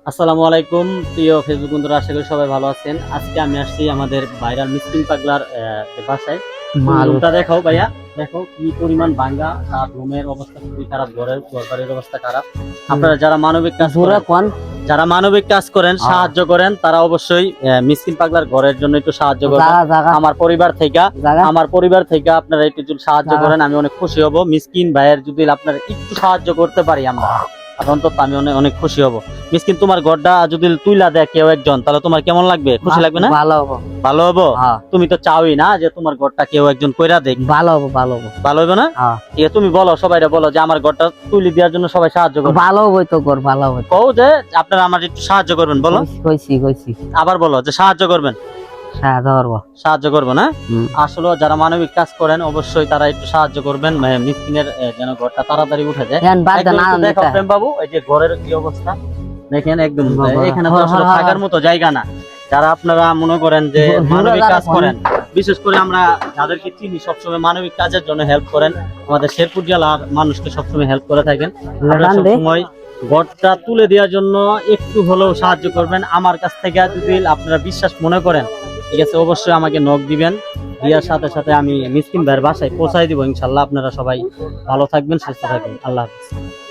আসসালামু আলাইকুম প্রিয় ফেসবুক বন্ধুরা, আশা করি সবাই ভালো আছেন। আজকে আমি আসছি আমাদের ভাইরাল মিসকিন পাগলার বাসায়। রুমটা দেখাও ভাইয়া, দেখো কি পরিমাণ ভাঙ্গা, তার রুমের অবস্থা খুবই খারাপ, ঘরের অবস্থা খারাপ। আপনারা যারা মানবিক কাজ করেন, সাহায্য করেন, তারা অবশ্যই মিসকিন পাগলার ঘরের জন্য একটু সাহায্য করবেন। আমার পরিবার থেকে আপনারা একটু যদি সাহায্য করেন আমি অনেক খুশি হব। মিসকিন ভাইয়ের যদি আপনারা একটু সাহায্য করতে পারি আমরা, আর অন্তত আমি অনেক খুশি হব। মিসকিন, তোমার ঘরটা যদি তুইলা দেয় কেউ একজন, তাহলে তোমার কেমন লাগবে? খুশি লাগবে না? ভালো হবো। তুমি তো চাওই না যে তোমার ঘরটা কেউ একজন কইরা দেখ। ভালো হবে না? তুমি বলো, সবাইরা বলো যে আমার ঘরটা তুলি দেওয়ার জন্য সবাই সাহায্য করবে। ভালো হবে তো ঘর, ভালো হবে। কও যে আপনারা আমার একটু সাহায্য করবেন, বলো। কইছি আবার বলো যে সাহায্য করবেন। সাহায্য করবো না? আসলে যারা মানবিক কাজ করেন অবশ্যই তারা একটু সাহায্য করবেন, মিসকিনের যেন ঘরটা তাড়াতাড়ি উঠে যায়। দেখো প্রেম বাবু, এই যে ঘরের কি অবস্থা দেখেন, একদম এখানে তো আসলে থাকার মতো জায়গা না। যারা আপনারা মনে করেন যে মানবিক কাজ করেন, বিশেষ করে আমরা যাদেরকে চিনি সবসময় মানবিক কাজের জন্য হেল্প করেন, আমাদের শেরপুর জেলার মানুষকে সবসময় হেল্প করে থাকেন। সবসময় ঘরটা তুলে দেওয়ার জন্য একটু হলেও সাহায্য করবেন। আমার কাছ থেকে যদি আপনারা বিশ্বাস মনে করেন, ঠিক আছে, অবশ্যই আমাকে নক দিবেন। দেওয়ার সাথে সাথে আমি মিসকিন ভাইয়ের বাসায় পৌঁছাই দিব ইনশাল্লাহ। আপনারা সবাই ভালো থাকবেন, সুস্থ থাকবেন। আল্লাহ হাফেজ।